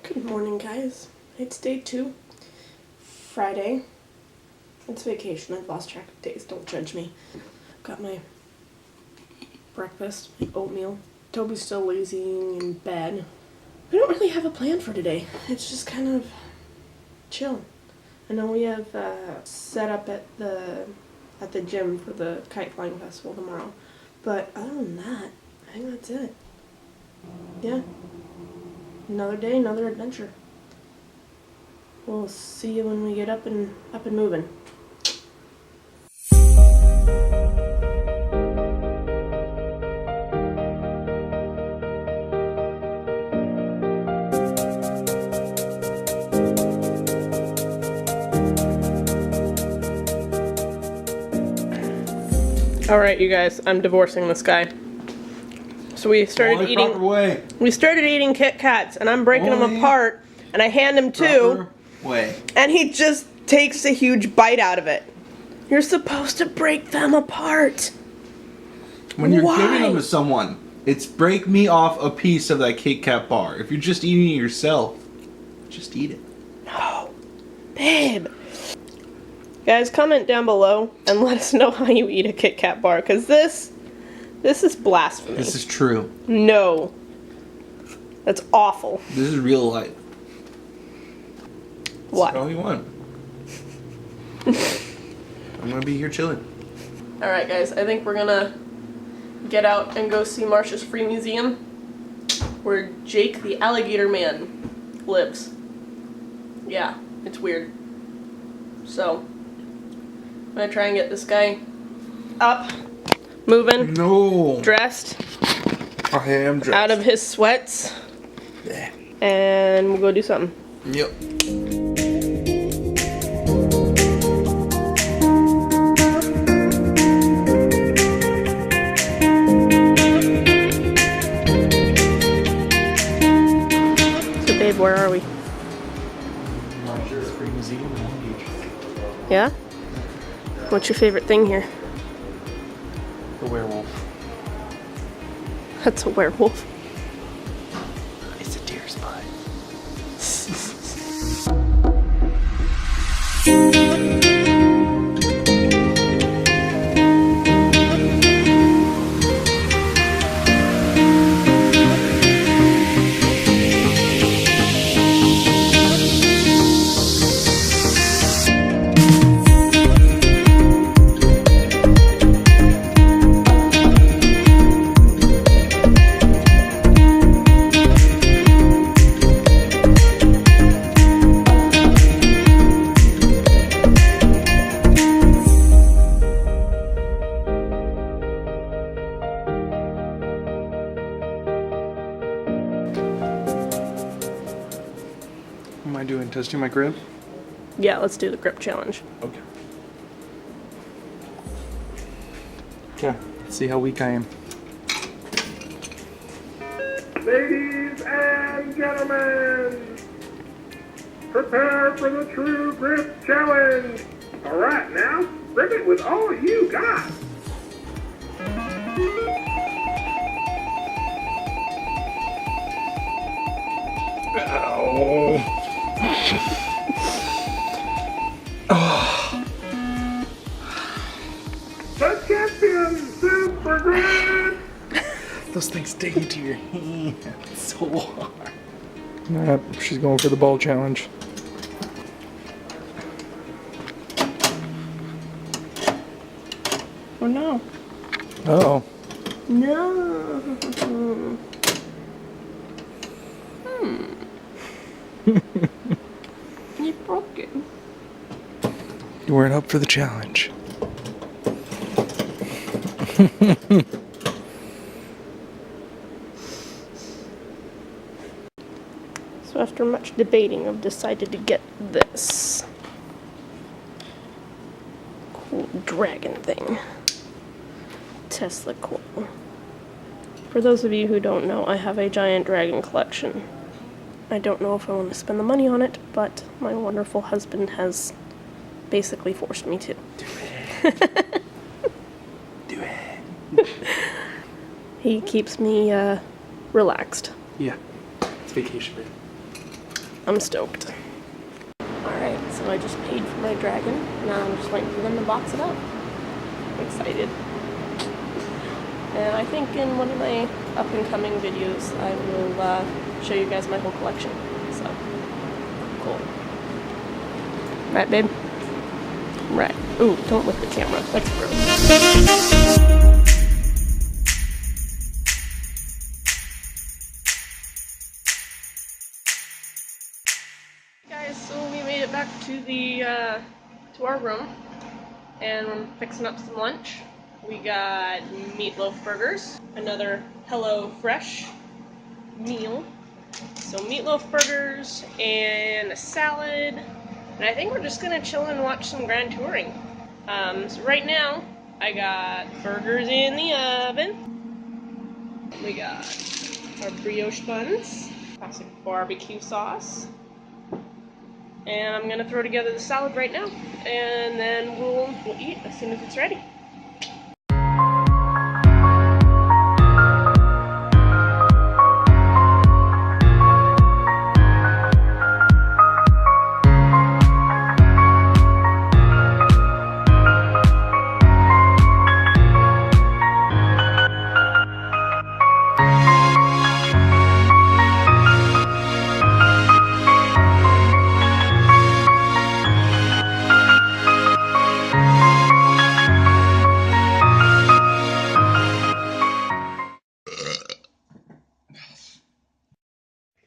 Good morning, guys. It's day 2, Friday. It's vacation. I've lost track of days. Don't judge me. Got my breakfast, my oatmeal. Toby's still lazing in bed. We don't really have a plan for today. It's just kind of chill. I know we have set up at the gym for the Kite Flying Festival tomorrow. But other than that, I think that's it. Yeah. Another day, another adventure. We'll see you when we get up and moving. All right, you guys, I'm divorcing this guy. So we started eating Kit Kats, and I'm breaking them apart, and I hand him 2, and he just takes a huge bite out of it. You're supposed to break them apart. When you're giving them to someone, it's break me off a piece of that Kit Kat bar. If you're just eating it yourself, just eat it. No, babe. Guys, comment down below and let us know how you eat a Kit Kat bar, because this is blasphemy. This is true. No. That's awful. This is real life. What? That's all you want. I'm gonna be here chilling. Alright, guys, I think we're gonna get out and go see Marsha's Free Museum, where Jake the Alligator Man lives. Yeah, it's weird. So, I'm gonna try and get this guy up, moving, dressed, I am dressed. out of his sweats, and we'll go do something. Yep. So, babe, where are we? Marsha's Free Museum in Long Beach. Yeah? What's your favorite thing here? The werewolf. That's a werewolf. It's a deer spot. What am I doing? Testing my grip? Yeah, let's do the grip challenge. Okay. Okay, let's see how weak I am. Ladies and gentlemen, prepare for the true grip challenge. All right, now, grip it with all you got. The champion, Super Grip. Those things dig into your hand so hard. Nah, she's going for the ball challenge. Oh no. Uh-oh. No. You broke it. You weren't up for the challenge. So after much debating, I've decided to get this cool dragon thing. Tesla coil. For those of you who don't know, I have a giant dragon collection. I don't know if I want to spend the money on it, but my wonderful husband has basically forced me to. Do it. Do it. He keeps me relaxed. Yeah. It's vacation, babe. I'm stoked. Alright, so I just paid for my dragon. Now I'm just waiting for them to box it up. I'm excited. And I think in one of my up and coming videos I will show you guys my whole collection. So, cool. Right, babe? Right. Ooh, don't lick the camera. That's gross. So we made it back to the to our room, and we're fixing up some lunch. We got meatloaf burgers, another Hello Fresh meal. So meatloaf burgers and a salad, and I think we're just gonna chill and watch some Grand Touring. So right now I got burgers in the oven. We got our brioche buns, classic barbecue sauce. And I'm gonna throw together the salad right now, and then we'll eat as soon as it's ready.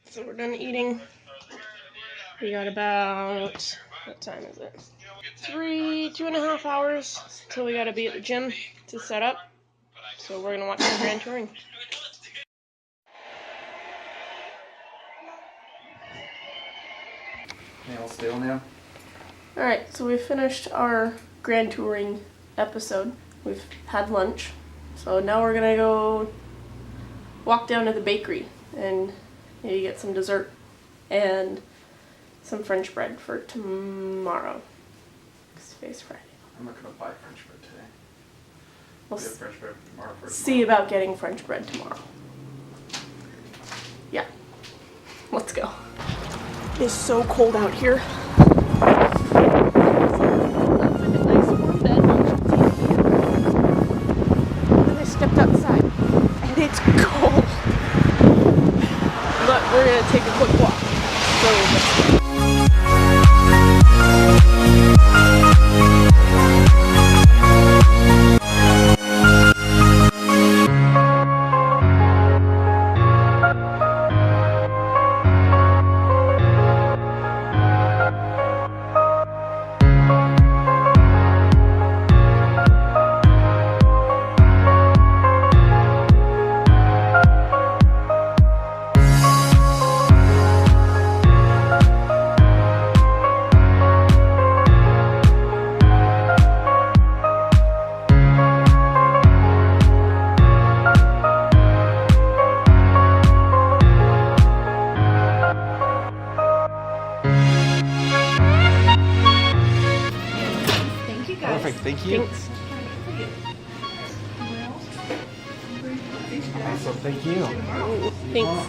So we're done eating. We got about, what time is it? 2.5 hours till we gotta be at the gym to set up. So we're gonna watch some Grand Touring. Nail still now? Alright, so we finished our Grand Touring episode. We've had lunch. So now we're gonna go walk down to the bakery and maybe get some dessert and some French bread for tomorrow. It's today's Friday. I'm not gonna buy French bread today. We'll get French bread tomorrow for see about getting French bread tomorrow. Yeah. Let's go. It's so cold out here. I stepped outside and it's cold. But we're gonna take a quick walk. So let's go. Perfect, thank you. Thanks. Awesome, thank you. Ooh, thanks.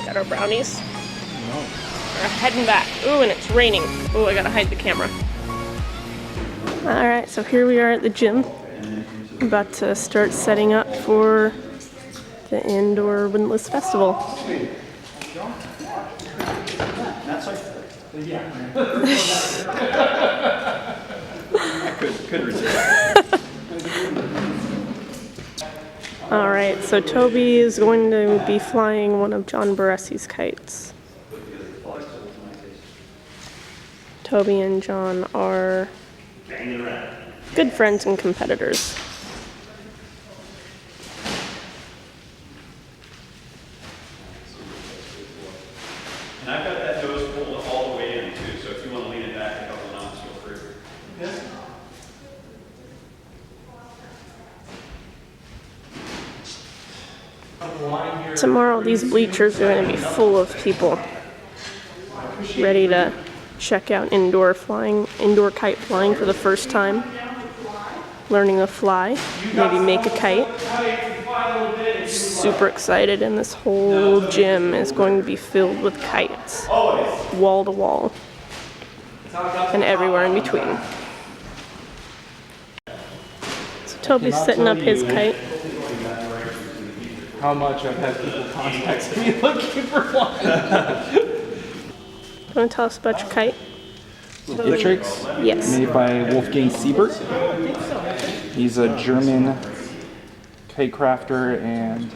Got our brownies. We're heading back. Ooh, and it's raining. Ooh, I gotta hide the camera. Alright, so here we are at the gym. About to start setting up for the indoor windlass festival. Could resist. Alright, so Toby is going to be flying one of John Baressi's kites. Toby and John are good friends and competitors. And I've got that nose pulled all the way in too, so if you want to lean it back a couple notches, feel free. Tomorrow these bleachers are going to be full of people ready to check out indoor kite flying for the first time, learning to fly, maybe make a kite. super excited, and this whole gym is going to be filled with kites, wall to wall, and everywhere in between. So Toby's setting up his kite. How much I've had people contact me looking for one. You want to tell us about your kite? Matrix, Yes. made by Wolfgang Siebert. He's a German kite crafter, and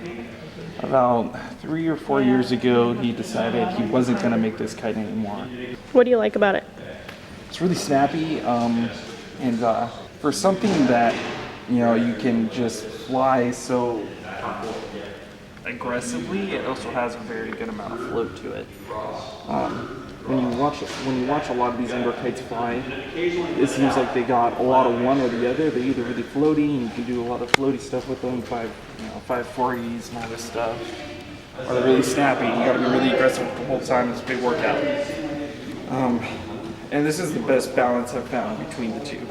about 3 or 4 years ago, he decided he wasn't going to make this kite anymore. What do you like about it? It's really snappy, and for something that, you know, you can just fly so aggressively, it also has a very good amount of float to it. When you watch a lot of these indoor kites fly, it seems like they got a lot of one or the other. They're either really floaty, and you can do a lot of floaty stuff with them, 540s and all this stuff, or they're really snappy. You got to be really aggressive the whole time. It's a big workout. And this is the best balance I've found between the two.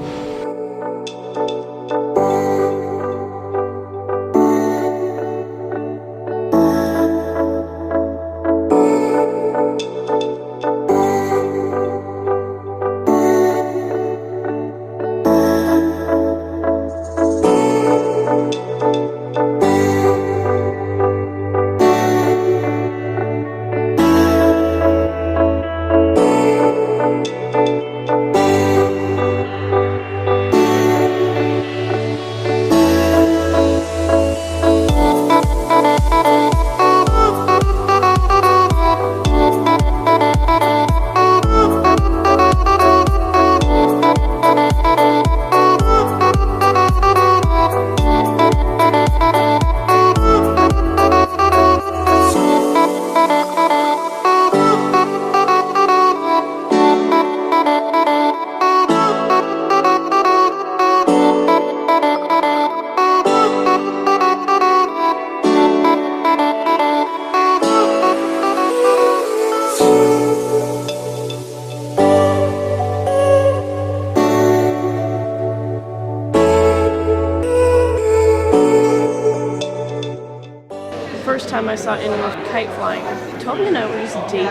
First time I saw anyone kite flying, Toby and I were just dating,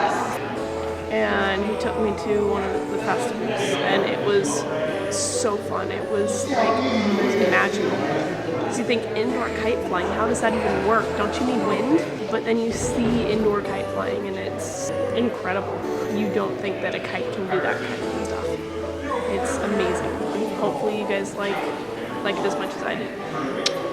and he took me to one of the festivals, and it was so fun. It was magical. Because you think indoor kite flying, how does that even work? Don't you need wind? But then you see indoor kite flying, and it's incredible. You don't think that a kite can do that kind of stuff. It's amazing. Hopefully you guys like it as much as I did.